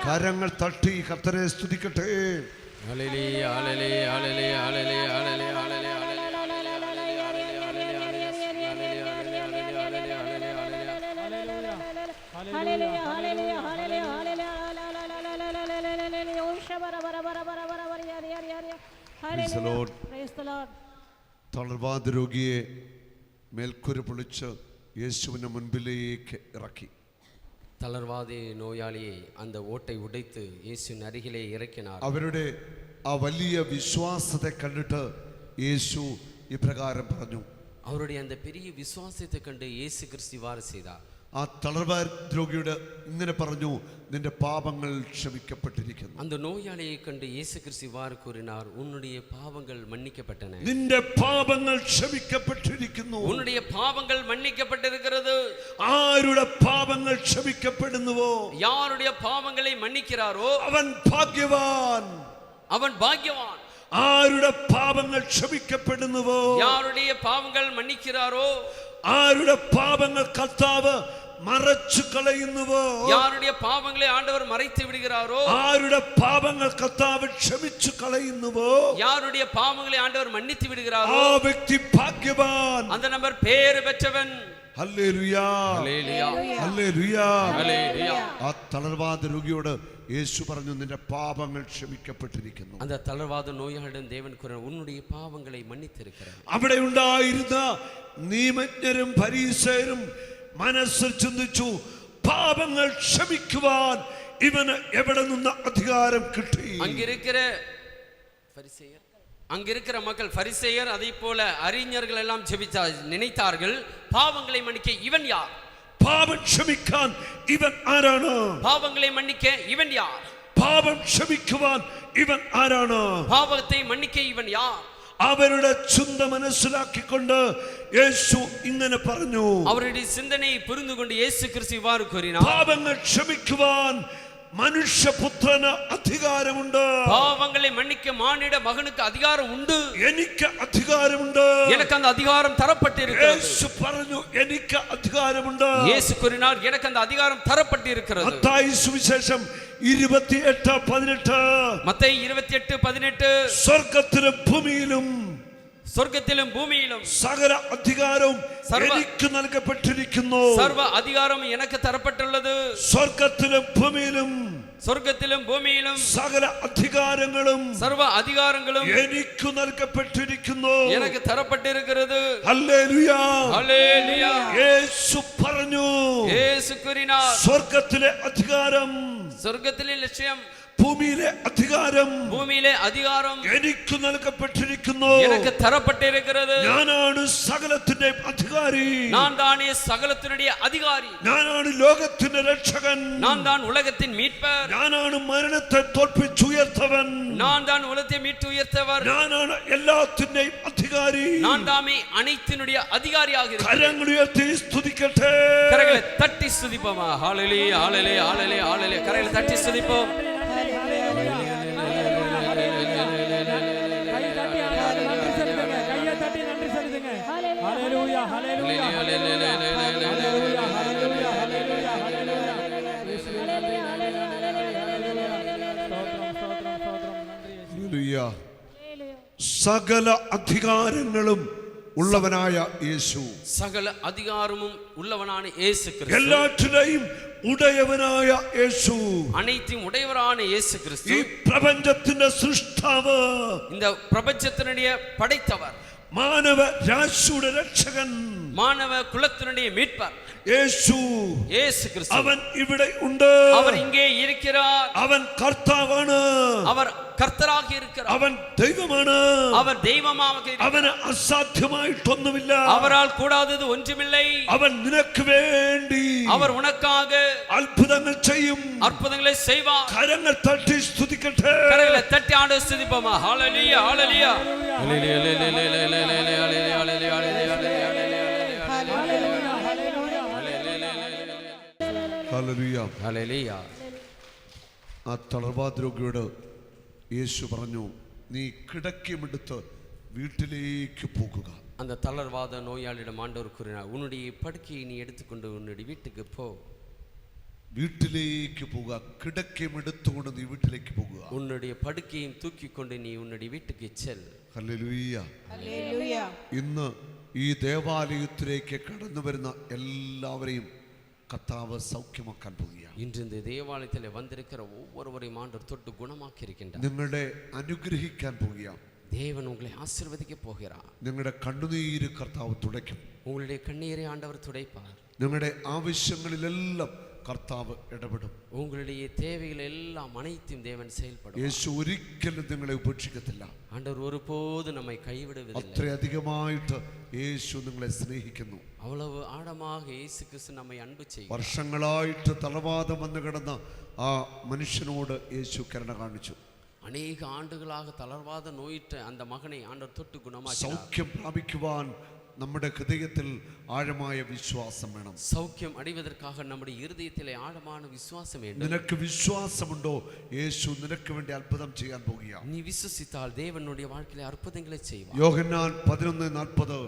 കരങ്ങൾ തട്ടി കർത്തരെ സ്തുതിക്കട്ടെ. ஹல்லேலூயா. ஹல்லேலூயா. ஹல்லேலூயா. ஹல்லேலூயா. ஹல்லேலூயா. Praise the Lord. തളർവാദ രോഗിയെ മേൽക്കൂര പൊളിച്ച് യേശുവിന്റെ മുൻപിലേക്ക് ഇറക്കി. தளர்வாத நோயாளியை அந்த ஓட்டை உடைத்து இயேசுவின் அருகிலே இறக்கினார். അവരുടെ ആ വലിയ വിശ്വാസത്തെ കണ്ടിട്ട് യേശു ഇപ്രകാരം പറഞ്ഞു. அவருடைய அந்த பெரிய விசுவாசத்தை கண்டு இயேசு கிறிஸ்து இவ்வாறு செய்தார். ആ തളർവാദ രോഗിയോട് ഇങ്ങനെ പറഞ്ഞു, നിന്റെ പാപങ്ങൾ ക്ഷമിക്കപ്പെട്ടിരിക്കുന്നു. அந்த நோயாளியை கண்டு இயேசு கிறிஸ்து இவ்வாறு கூறினார், உன்னுடைய பாவங்கள் மன்னிக்கப்பட்டன. നിന്റെ പാപങ്ങൾ ക്ഷമിക്കപ്പെട്ടിരിക്കുന്നു. உன்னுடைய பாவங்கள் மன்னிக்கப்பட்டிருக்கிறது. ആരുടെ പാപങ്ങൾ ക്ഷമിക്കപ്പെടുന്നുവോ யாருடைய பாவங்களை மன்னிக்கிறாரோ അവൻ ഭാഗ്യവാൻ. அவன் பாக்கியவான். ആരുടെ പാപങ്ങൾ ക്ഷമിക്കപ്പെടുന്നുവോ யாருடைய பாவங்கள் மன்னிக்கிறாரோ ആരുടെ പാപങ്ങൾ കർത്താവ് മറച്ചു കളയുന്നുവോ யாருடைய பாவங்களை ஆண்டவர் மறைத்து விடுகிறாரோ ആരുടെ പാപങ്ങൾ കർത്താവ് ക്ഷമിച്ചു കളയുന്നുവോ யாருடைய பாவங்களை ஆண்டவர் மன்னித்து விடுகிறாரோ ആ വ്യക്തി ഭാഗ്യവാൻ. அந்த நபர் பேறு பெற்றவன். ഹല്ലേലൂയ, ഹല്ലേലൂയ, ഹല്ലേലൂയ. ഹല്ലേലൂയ. ആ തളർവാദ രോഗിയോട് യേശു പറഞ്ഞു, നിന്റെ പാപങ്ങൾ ക്ഷമിക്കപ്പെട്ടിരിക്കുന്നു. அந்த தளர்வாத நோயாளிடம் தேவன் கூறினார், உன்னுடைய பாவங்களை மன்னித்திருக்கிறார். അവിടെ ഉണ്ടായിരുന്ന നിയമജ്ഞരും ഫരീസയരും മനസ്സിൽ ചിന്തിച്ചു, പാപങ്ങൾ ക്ഷമിക്കുവാൻ ഇവന് എവിടെ നിന്ന് അധികാരം കിട്ടി? அங்கிருக்கிற மக்கள் பரிசேயர் அதே போல அறிஞர்கள் எல்லாம் நினைத்தார்கள், பாவங்களை மன்னிக்க இவன் யார்? പാപം ക്ഷമിക്കാൻ ഇവൻ ആരാണ്? பாவங்களை மன்னிக்க இவன் யார்? പാപം ക്ഷമിക്കുവാൻ ഇവൻ ആരാണ്? பாவத்தை மன்னிக்க இவன் யார்? അവരുടെ ചിന്ത മനസ്സിലാക്കിക്കൊണ്ട് യേശു ഇങ്ങനെ പറഞ്ഞു. അവരുടെ ചിന്തനെ പുരിഞ്ഞുകൊണ്ട് യേശു ക്രിസ്തു ഇവാറ് കൂറിനാർ, പാപങ്ങൾ ക്ഷമിക്കുവാൻ മനുഷ്യപുത്രന് അധികാരമുണ്ട്. പാവങ്ങളെ മன்னிக்க മാനിട മകനുക്ക് അധികാരം ഉണ്ട്. എനിക്ക് അധികാരമുണ്ട്. എനിക്ക് அந்த அதிகாரம் தரப்பட்டிருக்கிறது. യേശു പറഞ്ഞു, എനിക്ക് അധികാരമുണ്ട്. യേശു കൂറിനാർ, எனக்கு அந்த அதிகாரம் தரப்பட்டிருக்கிறது. മത്തായി സുവിശേഷം 28:18. മത്തായി 28:18. സ്വർഗ്ഗത്തിലും ഭൂമിയിലും സകല അധികാരവും എനിക്ക് നൽകപ്പെട്ടിരിക്കുന്നു. സർവ്വ അധികാരം എനിക്ക് തരപ്പെട്ടുള്ളത്. സ്വർഗ്ഗത്തിലും ഭൂമിയിലും സകല അധികാരങ്ങളും സർവ്വ അധികാരങ്ങളും എനിക്ക് നൽകപ്പെട്ടിരിക്കുന്നു. എനിക്ക് തരപ്പെട്ടിരിക്കുന്നത്. Hallelujah, hallelujah. യേശു പറഞ്ഞു, യേശു കൂറിനാർ, സ്വർഗ്ഗത്തിലെ അധികാരം, സ്വർഗ്ഗത്തിലെ ലക്ഷ്യം, ഭൂമിയിലെ അധികാരം എനിക്ക് നൽകപ്പെട്ടിരിക്കുന്നു. എനിക്ക് തരപ്പെട്ടിരിക്കുന്നത്. ഞാനാണ് സകലത്തിന്റെ അധികാരി. நான் தானே சகலத்தினுடைய அதிகாரி. ഞാനാണ് ലോകത്തിന്റെ രക്ഷകൻ. நான் தான் உலகத்தின் மீட்பர். ഞാനാണ് മരണത്തെ തോൽപ്പിച്ചുയർത്തവൻ. நான் தான் உலகத்தை மீட்டு உயர்த்தவர். ഞാനാണ് എല്ലാത്തിന്റെയും അധികാരി. நான் தாமே அனைத்தினுடைய அதிகாரியாக இருக்கிறேன். കരങ്ങൾ ഉയർത്തി സ്തുതിക്കട്ടെ. കരങ്ങളെ തട്ടി സ്തുതിപ്പോം. ഹല്ലേലൂയ, ഹല്ലേലൂയ, ഹല്ലേലൂയ, ഹല്ലേലൂയ. കരങ്ങളെ തട്ടി സ്തുതിപ്പോം. സകല അധികാരങ്ങളും ഉള്ളവനായ യേശു, സകല അധികാരവും ഉള്ളവനാണ് യേശു ക്രിസ്തു. എല്ലാറ്റിനെയും ഉടയവനായ യേശു, അனைத்தையும் உடையவரான இயேசு கிறிஸ்து. ഈ പ്രപഞ്ചത്തിന്റെ സൃഷ്ടാവ്, இந்த பிரபஞ்சத்தினுடைய படைத்தவர், മാനവ രാശിയുടെ രക്ഷകൻ, മാനവ കുലത്തിനുடைய மீட்பர் യേശു கிறிஸ்து. അവൻ ഇവിടെ ഉണ്ട്. அவர் இங்கே இருக்கிறார். അവൻ കർത്താവാണ്. அவர் கர்த்தராக இருக்கிறார். അവൻ ദൈവമാണ്. அவர் தெய்வமாக இருக்கிறார். അവന് അസാധ്യമായിട്ടൊന്നുമില്ല. அவரால் கூடாதது ஒன்றுமில்லை. അവൻ നിനക്ക് വേണ്ടി, அவர் உனக்காக അത്ഭുതങ്ങൾ ചെയ്യും. அற்புதங்களை செய்வார். കരങ്ങൾ തട്ടി സ്തുതിക്കട്ടെ. കരങ്ങളെ തട്ടി ആണ്ട് സ്തുതിപ്പോം. ഹല്ലേലൂയ, ഹല്ലേലൂയ, ഹല്ലേലൂയ, ഹല്ലേലൂയ, ഹല്ലേലൂയ, ഹല്ലേലൂയ. ആ തളർവാദ രോഗിയോട് യേശു പറഞ്ഞു, നീ കിടക്കയുമെടുത്ത് വീട്ടിലേക്ക് പോകുക. அந்த தளர்வாத நோயாளியிடம் ஆண்டவர் கூறினார், உன்னுடைய படுக்கையை நீ எடுத்துக்கொண்டு உன்னுடைய வீட்டுக்கு போ. വീട്ടിലേക്ക് പോകുക. കിടക്കയും എടുത്തുകൊണ്ട് നീ വീട്ടിലേക്ക് പോകുക. ഉன்னுடைய படுக்கையும் தூக்கிக்கொண்டு நீ உன்னுடைய வீட்டுக்கு செல். Hallelujah, hallelujah. ഇന്ന് ഈ ദേവാലയത്തിലേക്ക് കടന്നു വരുന്ന എല്ലാവരെയും കർത്താവ് സൗഖ്യമാക്കാൻ പോവുകയാണ്. இன்று இந்த தேவாலயத்தில் வந்திருக்கிற ஒவ்வொருவரையும் ஆண்டவர் தொட்டு குணமாக்கி இருக்கின்றார். നിങ്ങളെ അനുഗ്രഹിക്കാൻ പോവുകയാണ്. தேவன் உங்களை ஆசீர்வதிக்க போகிறார். നിങ്ങളുടെ കണ്ണുനീര് കർത്താവ് തുടയ്ക്കും. உங்களுடைய കണ്ണീரை ஆண்டவர் துடைப்பார். നിങ്ങളുടെ ആവശ്യങ്ങളിലെല്ലാം കർത്താവ് ഇടപെടും. உங்களுடைய தேவைகள் எல்லாம் அனைத்தும் தேவன் செயல்படும். യേശു ഒരിക്കലും നിങ്ങളെ ഉപേക്ഷിക്കത്തില്ല. ஆண்டவர் ஒருபோதும் நம்மை கைவிடுவதில்லை. അത്രയധികമായിട്ട് യേശു നിങ്ങളെ സ്നേഹിക്കുന്നു. அவ்வளவு ஆழமாக இயேசு கிறிஸ்து நம்மை அன்பு செய்கிறார். വർഷങ്ങളായിട്ട് തളർവാദം വന്നു കിടന്ന ആ മനുഷ്യനോട് യേശു കരുണ കാണിച്ചു. அநேக ஆண்டுகளாக தளர்வாத நோயிட்ட அந்த மகனை ஆண்டவர் தொட்டு குணமாக்கினார். സൗഖ്യം പ്രാപിക്കുവാൻ നമ്മുടെ ഹൃദയത്തിൽ ആഴമായ വിശ്വാസം വേണം. സൗഖ്യം അടിവதற்காக നമ്മുടെ ഹൃദയത്തിലെ ആഴமான വിശ്വാസം വേണം. നിനക്ക് വിശ്വാസമുണ്ടോ? യേശു നിനക്ക് വേണ്ടി അത്ഭുതം ചെയ്യാൻ പോകുകയാണ്. നീ വിശ്വസിത്താൽ ദേവൻ നിന്റെ வாழ்க்கையிலே അത്ഭുതങ്ങളെ ചെയ്യുവാൻ. യോഹന്നാൻ 11:40.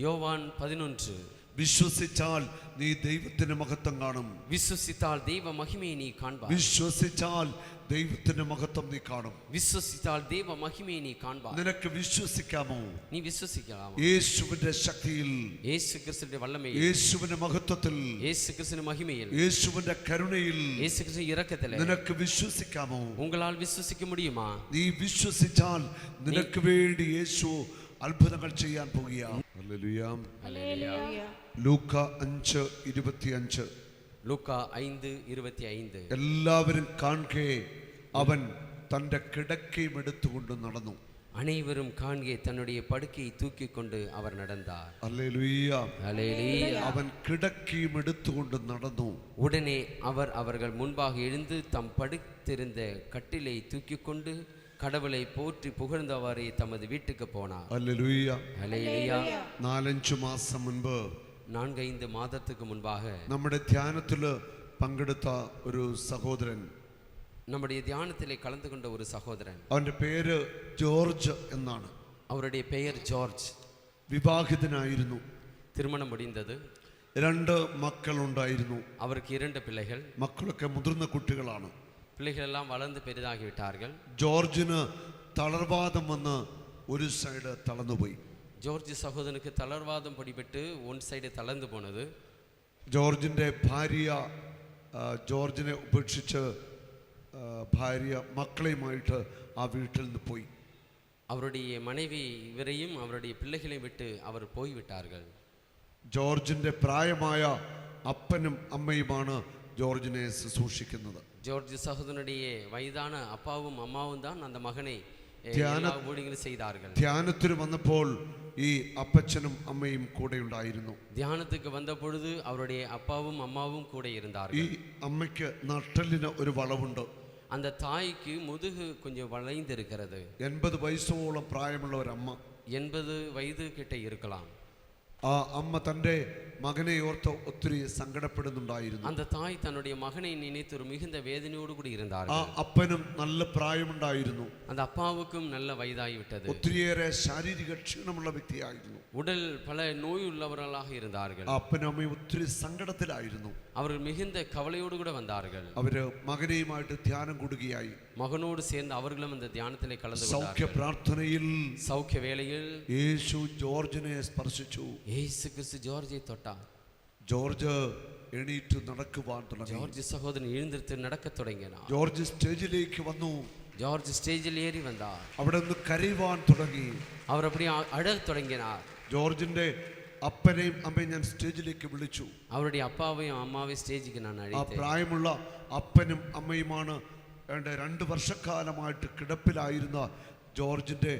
യോവാൻ 11. വിശ്വസിച്ചാൽ നീ ദൈവത്തിന്റെ മഹത്വം കാണും. விசுவசித்தால் தெய்வ மகிமையை நீ காண்பாய். വിശ്വസിച്ചാൽ ദൈവത്തിന്റെ മഹത്വം നീ കാണും. விசுவசித்தால் தெய்வ மகிமையை நீ காண்பாய். നിനക്ക് വിശ്വസിക്കാമോ? நீ விசுவசிக்கலாமா? യേശുവിന്റെ ശക്തിയിൽ, இயேசு கிறிஸ்துவின் வல்லமையில், യേശുവിന്റെ മഹത്വത്തിൽ, இயேசு கிறிஸ்துவின் மகிமையில், യേശുവിന്റെ കരുണയിൽ இயேசு கிறிஸ்துவின் இரக்கத்திலே നിനക്ക് വിശ്വസിക്കാമോ? உங்களால் விசுவசிக்க முடியுமா? നീ വിശ്വസിച്ചാൽ നിനക്ക് വേണ്ടി യേശു അത്ഭുതങ്ങൾ ചെയ്യാൻ പോകുകയാണ്. ഹല്ലേലൂയ. ഹല്ലേലൂയ. ലൂക്ക 5:25. லூக்கா 5:25. എല്ലാവരും കാണെ അവൻ തന്റെ കിടക്കയും എടുത്തുകൊണ്ട് നടന്നു. அனைவரும் காண்கே தன்னுடைய படுக்கையை தூக்கி கொண்டு அவர் நடந்தார். ഹല്ലേലൂയ. ஹல்லேலூயா. അവൻ കിടക്കയും എടുത്തുകൊണ്ട് നടന്നു. உடனே அவர் அவர்கள் முன்பாக எழுந்து தம் படுத்திருந்த கட்டிலை தூக்கி கொண்டு கடவுளை போற்றி புகழ்ந்தவாறே தமது வீட்டுக்கு போனார். ഹല്ലേലൂയ. ஹல்லேலூயா. 4-5 മാസം മുൻപ് 4-5 மாதத்துக்கு முன்பாக നമ്മുടെ ധ്യാനത്തില് പങ്കെടുത്ത ഒരു സഹോദരൻ, நம்முடைய தியானத்திலே கலந்து கொண்ட ஒரு சகோதரன், അവന്റെ പേര് ജോർജ് എന്നാണ്. அவருடைய பெயர் ஜார்ஜ். വിവാഹിതനായിരുന്നു. திருமணம் முடிந்தது. 2 മക്കളുണ്ടായിരുന്നു. அவருக்கு 2 பிள்ளைகள். മക്കളൊക്കെ മുതിർന്ന കുട്ടികളാണ്. பிள்ளைகள் எல்லாம் வளர்ந்து பெரிதாகிவிட்டார்கள். ജോർജിന് തളർവാദം വന്ന് ഒരു സൈഡ് തളർന്നുപോയി. ஜார்ஜ் சகோதரனுக்கு தளர்வாதம் பிடிபட்டு ஒன் சைடு தளர்ந்து போனது. ജോർജിൻ്റെ ഭാര്യ ജോർജിനെ ഉപേക്ഷിച്ച് ഭാര്യ മക്കളെയുമായിട്ട് ആ വീട്ടിൽ നിന്ന് പോയി. அவருடைய மனைவி இவரையும் அவருடைய பிள்ளைகளையும் விட்டு அவர் போய்விட்டார்கள். ജോർജിൻ്റെ പ്രായമായ അപ്പനും അമ്മയുമാണ് ജോർജിനെ ശുശ്രൂഷിക്കുന്നത്. ஜார்ஜ் சகோதரனுடைய வயதான அப்பாவும் அம்மாவும் தான் அந்த மகனை ஊழியங்கள் செய்தார்கள். ധ്യാനത്തിന് വന്നപ്പോൾ ഈ അപ്പച്ചനും അമ്മയും കൂടെ ഉണ്ടായിരുന്നു. தியானத்துக்கு வந்த பொழுது அவருடைய அப்பாவும் அம்மாவும் கூட ഈ இருந்தார்கள். അമ്മയ്ക്ക് നട്ടലിന് ഒരു വളവുണ്ട്. அந்த தாய்க்கு முதுகு கொஞ்சம் வளைந்து இருக்கிறது. 80 വയസ്സോളം പ്രായമുള്ള ഒരു അമ്മ. 80 வயது கிட்ட இருக்கலாம். ആ അമ്മ തൻ്റെ മകനെ ഓർത്ത് ഒത്തിരി സങ്കടപ്പെടുന്നുണ്ടായിരുന്നു. அந்த தாய் தன்னுடைய மகனை நினைத்து ஒரு மிகுந்த வேதனையோடு கூட ആ இருந்தார்கள். അപ്പനും നല്ല പ്രായമുണ്ടായിരുന്നു. அந்த அப்பாவுக்கும் நல்ல வயதாகி விட்டது. ഒത്തിരിയേറെ ശാരീരിക ക്ഷീണമുള്ള വ്യക്തിയായിരുന്നു. உடல் பல நோய் உள்ளவர்களாக இருந்தார்கள். ആ അപ്പനും അമ്മയും ഒത്തിരി സങ്കടത്തിലായിരുന്നു. அவர்கள் மிகுந்த கவலையோடு கூட வந்தார்கள். അവര് மகനെയുമായിട്ട് ധ്യാനം കൂടുകയായി. மகனோடு சேர்ந்து அவர்களும் அந்த தியானத்திலே கலந்து സൗഖ്യ கொண்டார்கள். പ്രാർത്ഥനയിൽ சௌக்கிய வேளையில் യേശു ജോർജിനെ സ്പർശിച്ചു. இயேசு கிறிஸ்து ஜார்ஜை தொட்டார். ജോർജ് എണീറ്റ് നടക്കുവാൻ തുടങ്ങി. ஜார்ஜ் சகோதரன் எழுந்திருத்து நடக்கத் தொடங்கினார். ജോർജ് സ്റ്റേജിലേക്ക് വന്നു. ஜார்ஜ் ஸ்டேஜில் ஏறி வந்தார். അവിടെ നിന്ന് കരയുവാൻ തുടങ്ങി. அவர் அப்படியே அழத் தொடங்கினார். ജോർജിന്റെ അപ്പനെയും അമ്മയും ഞാൻ സ്റ്റേജിലേക്ക് വിളിച്ചു. அவருடைய அப்பாவையும் அம்மாவையும் ஸ்டேஜுக்கு நான் ആ அழைத்தேன். പ്രായമുള്ള അപ്പനും അമ്മയുമാണ് 2 വർഷക്കാലമായിട്ട് കിടപ്പിലായിരുന്ന ജോർജിന്റെ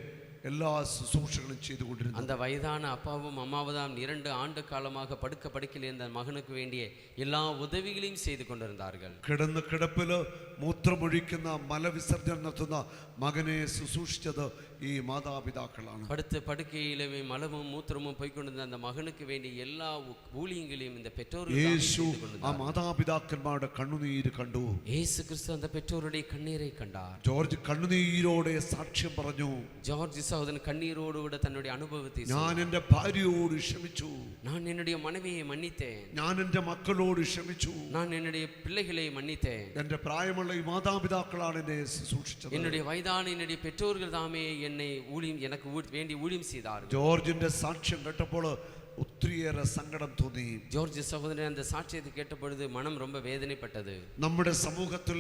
എല്ലാ ശുശ്രൂഷകളും ചെയ്തുകൊണ്ടിരുന്നത്. அந்த வயதான அப்பாவும் அம்மாவும் தான் 2 ஆண்டு காலமாக படுக்கையில் இருந்த மகனுக்கு வேண்டிய எல்லா உதவிகளையும் செய்து கொண்டிருந்தார்கள். കിടന്ന് കിടപ്പില് മൂത്രമൊഴിക്കുന്ന മലവിസർജനം നടത്തുന്ന മകനെ ശുശ്രൂഷിച്ചത് ഈ മാതാപിതാക്കളാണ്. படுத்த படுக்கையிலே மலமும் மூத்திரமும் போய்கொண்டிருந்த அந்த மகனுக்கு வேண்டிய எல்லா ஊழியங்களையும் இந்த பெற்றோர்கள் യേശു ആ മാതാപിതാക്കന്മാരുടെ കണ്ണുനീര് കണ്ടു. இயேசு கிறிஸ்து அந்த பெற்றோருடைய கண்ணீரை கண்டார். ജോർജ് കണ്ണുനീരോടെ സാക്ഷ്യം പറഞ്ഞു. ஜார்ஜ் சகோதரன் கண்ணீரோடு கூட தன்னுடைய அனுபவத்தை ഞാൻ എൻ്റെ ഭാര്യയോട് ക്ഷമിച്ചു. நான் என்னுடைய மனைவியை மன்னித்தேன். ഞാൻ എൻ്റെ മക്കളോട് ക്ഷമിച്ചു. நான் என்னுடைய பிள்ளைகளை மன்னித்தேன். എൻ്റെ പ്രായമുള്ള ഈ മാതാപിതാക്കളാണ് എന്നെ ശുശ്രൂഷിച്ചത്. என்னுடைய வயதான என்னுடைய பெற்றோர்கள் தாமே என்னை எனக்கு வேண்டி ஊழியம் செய்தார்கள். ജോർജിന്റെ സാക്ഷ്യം കേട്ടപ്പോൾ ഒത്തിരിയേറെ സങ്കടം തോന്നി. ஜார்ஜ் சகோதரன் அந்த சாட்சியத்தை கேட்ட பொழுது மனம் ரொம்ப வேதனைப்பட்டது. നമ്മുടെ സമൂഹത്തിൽ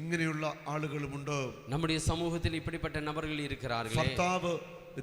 ഇങ്ങനെയുള്ള ആളുകളുമുണ്ട്. நம்முடைய சமூகத்தில் இப்படிப்பட்ட நபர்கள் இருக்கிறார்கள். ഭർത്താവ്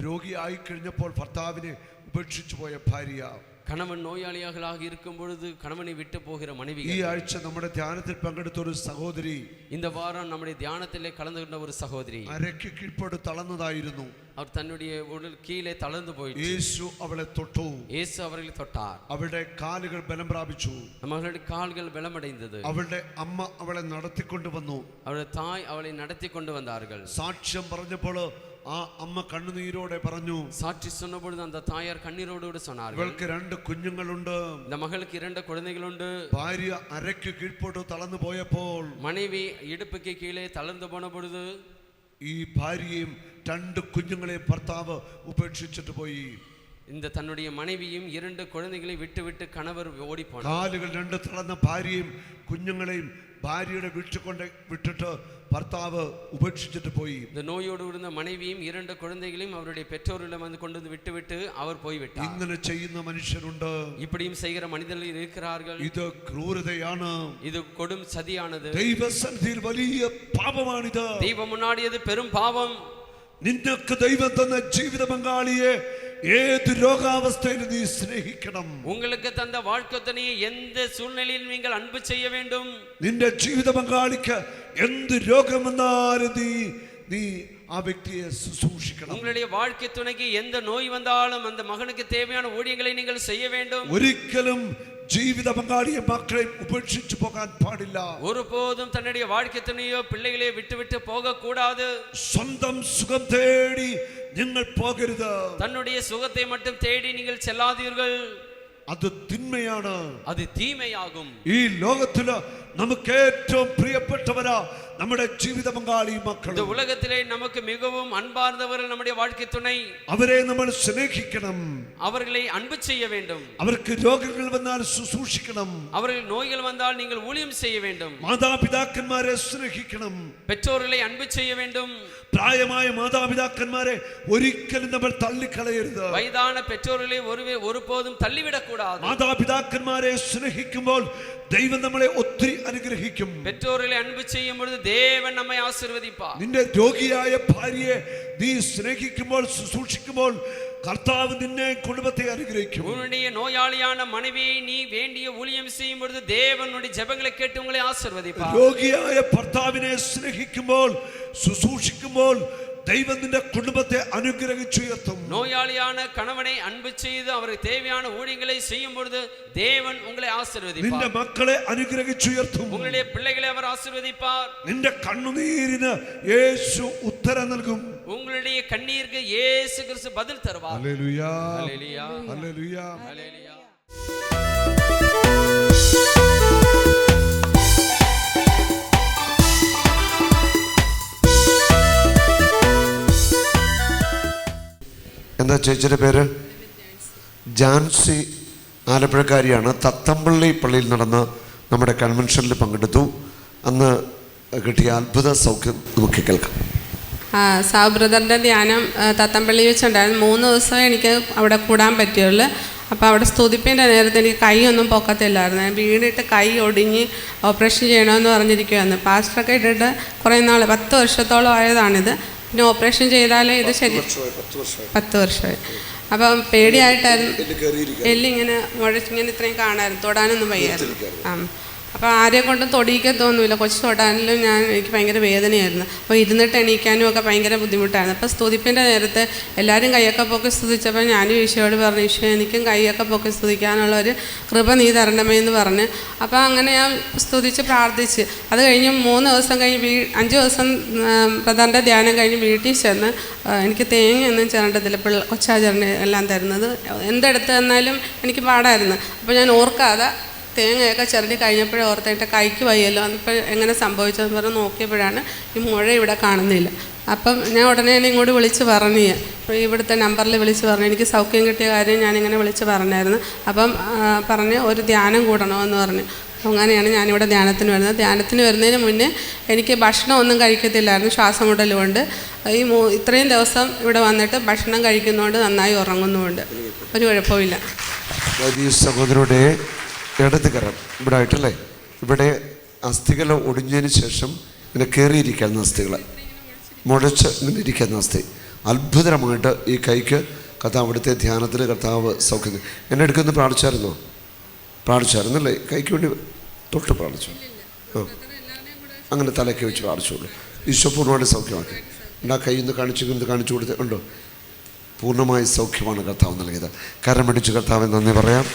രോഗിയായി കഴിഞ്ഞപ്പോൾ ഭർത്താവിനെ ഉപേക്ഷിച്ചു പോയ ഭാര്യ, கணவன் நோயாளியாக இருக்கும் பொழுது கணவனை விட்டு போகிற மனைவி. ഈ ആഴ്ച നമ്മുടെ ധ്യാനത്തിൽ പങ്കെടുത്ത ഒരു സഹോദരി, இந்த வாரம் நம்முடைய தியானத்திலே கலந்து கொண்ட ஒரு சகோதரி, അരയ്ക്ക് കീഴ്പോട്ട് തളർന്നതായിരുന്നു. அவர் தன்னுடைய உடல் கீழே தளர்ந்து போயிட்டு യേശു അവളെ തൊട്ടു. இயேசு அவர்களை தொட்டார். അവളുടെ കാലുകൾ ബലം പ്രാപിച്ചു. அவர்களுடைய கால்கள் பலமடைந்தது. അവളുടെ അമ്മ അവളെ നടത്തിക്കൊണ്ടുവന്നു. அவருடைய தாய் அவளை நடத்தி கொண்டு வந்தார்கள். സാക്ഷ്യം പറഞ്ഞപ്പോൾ ആ അമ്മ കണ്ണുനീരോടെ പറഞ്ഞു. சாட்சி சொன்ன பொழுது அந்த தாயார் கண்ணீரோடு சொன்னார்கள், ഇവൾക്ക് 2 കുഞ്ഞുങ്ങളുണ്ട്. இந்த மகளுக்கு 2 குழந்தைகள் உண்டு. ഭാര്യ അരയ്ക്ക് കീഴ്പോട്ട് തളർന്നു പോയപ്പോൾ மனைவி இடுப்புக்கு கீழே தளர்ந்து போன பொழுது ഈ ഭാര്യയും 2 കുഞ്ഞുങ്ങളെ ഭർത്താവ് ഉപേക്ഷിച്ചിട്ട് പോയി. இந்த தன்னுடைய மனைவியும் 2 குழந்தைகளை விட்டு கணவர் ஓடி போனார். കാലുകൾ രണ്ട് തളർന്ന ഭാര്യയും കുഞ്ഞുങ്ങളെയും ഭാര്യയുടെ വീട്ടിൽ കൊണ്ട് വിട്ടിട്ട് ഭർത്താവ് ഉപേക്ഷിച്ചിട്ട് പോയി. இந்த நோயோடு இருந்த மனைவியும் 2 குழந்தைகளையும் அவருடைய பெற்றோரிடம் வந்து கொண்டு விட்டு அவர் போய்விட்டார். ഇങ്ങനെ ചെയ്യുന്ന മനുഷ്യരുണ്ട്. இப்படியும் செய்கிற மனிதர்கள் இருக்கிறார்கள். ഇത് ക്രൂരതയാണ്. இது கொடும் சதியானது. ദൈവസന്നിധിയിൽ വലിയ പാപമാണിത്. ദൈവം മുன்னாடி அது பெரும் பாவம். നിനക്ക് ദൈവം തന്ന ജീവിത പങ്കാളിയെ ഏത് രോഗാവസ്ഥയിലും നീ സ്നേഹിക്കണം. உங்களுக்கு தந்த வாழ்க்கை துணையை எந்த சூழ்நிலையில் நீங்கள் அன்பு செய்ய வேண்டும். നിന്റെ ജീവിത പങ്കാളിക്ക് എന്ത് രോഗം വന്നാലും നീ ആ വ്യക്തിയെ ശുശ്രൂഷിക്കണം. உங்களுடைய வாழ்க்கை துணைக்கு எந்த நோய் வந்தாலும் அந்த மகனுக்கு தேவையான ஊழியங்களை நீங்கள் செய்ய வேண்டும். ഒരിക്കലും ജീവിത പങ്കാളിയെ മക്കളെ ഉപേക്ഷിച്ചു പോകാൻ പാടില്ല. ஒருபோதும் தன்னுடைய வாழ்க்கை துணையோ பிள்ளைகளை விட்டு போக கூடாது. സ്വന്തം സുഖം തേടി നിങ്ങൾ പോകരുത്. தன்னுடைய சுகத்தை மட்டும் தேடி நீங்கள் செல்லாதீர்கள். അത് തിന്മയാണ്. அது தீமையாகும். ഈ ലോകത്തില് നമുക്ക് ഏറ്റവും പ്രിയപ്പെട്ടവരാ നമ്മുടെ ജീവിത പങ്കാളി മക്കൾ. இந்த உலகத்திலே நமக்கு மிகவும் அன்பார்ந்தவர்கள் நம்முடைய வாழ்க்கை துணை. അവരെ നമ്മൾ സ്നേഹിക്കണം. அவர்களை அன்பு செய்ய வேண்டும். അവർക്ക് രോഗങ്ങൾ വന്നാൽ ശുശ്രൂഷിക്കണം. அவர்கள் நோய்கள் வந்தால் நீங்கள் ஊழியம் செய்ய வேண்டும். മാതാപിതാക്കന്മാരെ സ്നേഹിക്കണം. பெற்றோர்களை அன்பு செய்ய வேண்டும். പ്രായമായ മാതാപിതാക്കന്മാരെ ഒരിക്കലും നമ്മൾ തള്ളിക്കളയരുത്. വയതാன பெற்றோர்களை ஒருபோதும் தள்ளிவிடக் கூடாது. മാതാപിതാക്കന്മാരെ സ്നേഹിക്കുമ്പോൾ ദൈവം നമ്മളെ ഒത്തിരി അനുഗ്രഹിക്കും. பெற்றோர்களை அன்பு செய்யும் பொழுது தேவன் நம்மை ஆசீர்வதிப்பார். നിന്റെ രോഗിയായ ഭാര്യയെ നീ സ്നേഹിക്കുമ്പോൾ ശുശ്രൂഷിക്കുമ്പോൾ കർത്താവ് നിന്നെ കുടുംബത്തെ അനുഗ്രഹിക്കും. உன்னுடைய நோயாளியான மனைவியை நீ வேண்டிய ஊழியம் செய்யும் பொழுது தேவன் உன்னுடைய ஜெபங்களை கேட்டு உங்களை ஆசீர்வதிப்பார். രോഗിയായ ഭർത്താവിനെ സ്നേഹിക്കുമ്പോൾ ശുശ്രൂഷിക്കുമ്പോൾ ദൈവം നിന്റെ കുടുംബത്തെ അനുഗ്രഹിച്ചുയർത്തും. நோயாளியான கணவனை அன்பு செய்து அவருக்கு தேவையான ஊழியங்களை செய்யும் பொழுது தேவன் உங்களை ஆசீர்வதிப்பார். നിന്റെ മക്കളെ അനുഗ്രഹിച്ചുയർത്തും. உங்களுடைய பிள்ளைகளை அவர் ஆசீர்வதிப்பார். നിന്റെ കണ്ണുനീരിന് യേശു ഉത്തരം നൽകും. உங்களுடைய கண்ணீருக்கு இயேசு கிறிஸ்து பதில் தருவார். ഹല്ലേലൂയ ஹல்லேலூயா ഹല്ലേലൂയ. ஹல்லேலூயா. എന്താ ചേച്ചിയുടെ പേര്? ജാൻസി. ആലപ്പുഴക്കാരിയാണ്. തത്തമ്പള്ളി പള്ളിയിൽ നടന്ന നമ്മുടെ കൺവെൻഷനിൽ പങ്കെടുത്തു. അന്ന് കിട്ടിയ അത്ഭുത സൗഖ്യം നമുക്ക് കേൾക്കാം. സാബ് ബ്രദറിൻ്റെ ധ്യാനം തത്തമ്പള്ളി വെച്ചുണ്ടായിരുന്നു. 3 ദിവസം എനിക്ക് അവിടെ കൂടാൻ പറ്റിയുള്ളൂ. അപ്പോൾ അവിടെ സ്തുതിപ്പിൻ്റെ നേരത്തെ എനിക്ക് കൈയൊന്നും പൊക്കത്തില്ലായിരുന്നു. ഞാൻ വീണിട്ട് കൈ ഒടിഞ്ഞ് ഓപ്പറേഷൻ ചെയ്യണമെന്ന് പറഞ്ഞിരിക്കുമായിരുന്നു. പാസ്റ്ററൊക്കെ ഇട്ടിട്ട് കുറേ നാൾ 10 വർഷത്തോളം ആയതാണിത്. പിന്നെ ഓപ്പറേഷൻ ചെയ്താലേ ഇത് ശരി. 10 വർഷമായി. അപ്പം പേടിയായിട്ടായിരുന്നു. എല്ലിങ്ങനെ മുഴച്ചിങ്ങനെ ഇത്രയും കാണാമായിരുന്നു. തൊടാനൊന്നും വയ്യായിരുന്നു. അപ്പോൾ ആരെ കൊണ്ടും തൊടിയിക്കത്തൊന്നുമില്ല. കൊച്ചു തൊടാനിലും എനിക്ക് ഭയങ്കര വേദനയായിരുന്നു. അപ്പോൾ ഇരുന്നിട്ട് എണീക്കാനും ഒക്കെ ഭയങ്കര ബുദ്ധിമുട്ടായിരുന്നു. അപ്പോൾ സ്തുതിപ്പിൻ്റെ നേരത്തെ എല്ലാവരും കൈയൊക്കെ പൊക്കി സ്തുതിച്ചപ്പോൾ ഞാനും ഈശോയോട് പറഞ്ഞു, ഈശോ എനിക്കും കൈയൊക്കെ പൊക്കി സ്തുതിക്കാനുള്ള ഒരു കൃപ നീ തരണമേ എന്ന് പറഞ്ഞ്. അപ്പോൾ അങ്ങനെ ഞാൻ സ്തുതിച്ച് പ്രാർത്ഥിച്ച് അത് കഴിഞ്ഞ് 3 ദിവസം കഴിഞ്ഞ് 5 ദിവസം പ്രധാന ധ്യാനം കഴിഞ്ഞ് വീട്ടിൽ ചെന്ന് എനിക്ക് തേങ്ങയൊന്നും ചേരേണ്ടതില്ല. കൊച്ചാചരണ എല്ലാം തരുന്നത് എന്തെടുത്ത് തന്നാലും എനിക്ക് പാടായിരുന്നു. അപ്പോൾ ഞാൻ ഓർക്കാതെ തേങ്ങയൊക്കെ ചിരണ്ടി കഴിഞ്ഞപ്പോഴേ ഓർത്തിട്ട് കൈക്ക് വയ്യല്ലോ. അതിപ്പോൾ എങ്ങനെ സംഭവിച്ചതെന്ന് പറഞ്ഞ് നോക്കിയപ്പോഴാണ് ഈ മുഴ ഇവിടെ കാണുന്നില്ല. അപ്പം ഞാൻ ഉടനെ തന്നെ ഇങ്ങോട്ട് വിളിച്ച് പറഞ്ഞു, ഇവിടുത്തെ നമ്പറിൽ വിളിച്ച് പറഞ്ഞു എനിക്ക് സൗഖ്യം കിട്ടിയ കാര്യം ഞാനിങ്ങനെ വിളിച്ച് പറഞ്ഞായിരുന്നു. അപ്പം പറഞ്ഞ് ഒരു ധ്യാനം കൂടണമെന്ന് പറഞ്ഞു. അങ്ങനെയാണ് ഞാനിവിടെ ധ്യാനത്തിന് വരുന്നത്. ധ്യാനത്തിന് വരുന്നതിന് മുന്നേ എനിക്ക് ഭക്ഷണം ഒന്നും കഴിക്കത്തില്ലായിരുന്നു, ശ്വാസം മുട്ടലുകൊണ്ട്. ഇത്രയും ദിവസം ഇവിടെ വന്നിട്ട് ഭക്ഷണം കഴിക്കുന്നതുകൊണ്ട് നന്നായി ഉറങ്ങുന്നുമുണ്ട്. ഒരു കുഴപ്പമില്ല. സഹോദരയുടെ ഇടത് കരം ഇവിടെ ആയിട്ടല്ലേ, ഇവിടെ അസ്ഥികൾ ഒടിഞ്ഞതിന് ശേഷം ഇങ്ങനെ കയറിയിരിക്കുന്ന അസ്ഥികൾ മുഴച്ച് ഇങ്ങനെ ഇരിക്കുന്ന അസ്ഥി അത്ഭുതമായിട്ട് ഈ കൈക്ക് കർത്താവ് അവിടുത്തെ ധ്യാനത്തിൽ കർത്താവ് സൗഖ്യം. എന്നെ എടുക്കുന്ന പ്രാർത്ഥിച്ചായിരുന്നല്ലേ? കൈക്ക് വേണ്ടി തൊട്ട് പ്രാർത്ഥിച്ചു. അങ്ങനെ തലയ്ക്ക് വെച്ച് പ്രാർത്ഥിച്ചോളൂ. ഈശോ പൂർണ്ണമായിട്ട് സൗഖ്യമാക്കി. ആ കൈ ഒന്ന് കാണിച്ചു കൊടുത്ത് ഉണ്ടോ? പൂർണ്ണമായി സൗഖ്യമാണ് കർത്താവ് നൽകിയത്. കരം അടിച്ച് കർത്താവിന് നന്ദി പറയാം.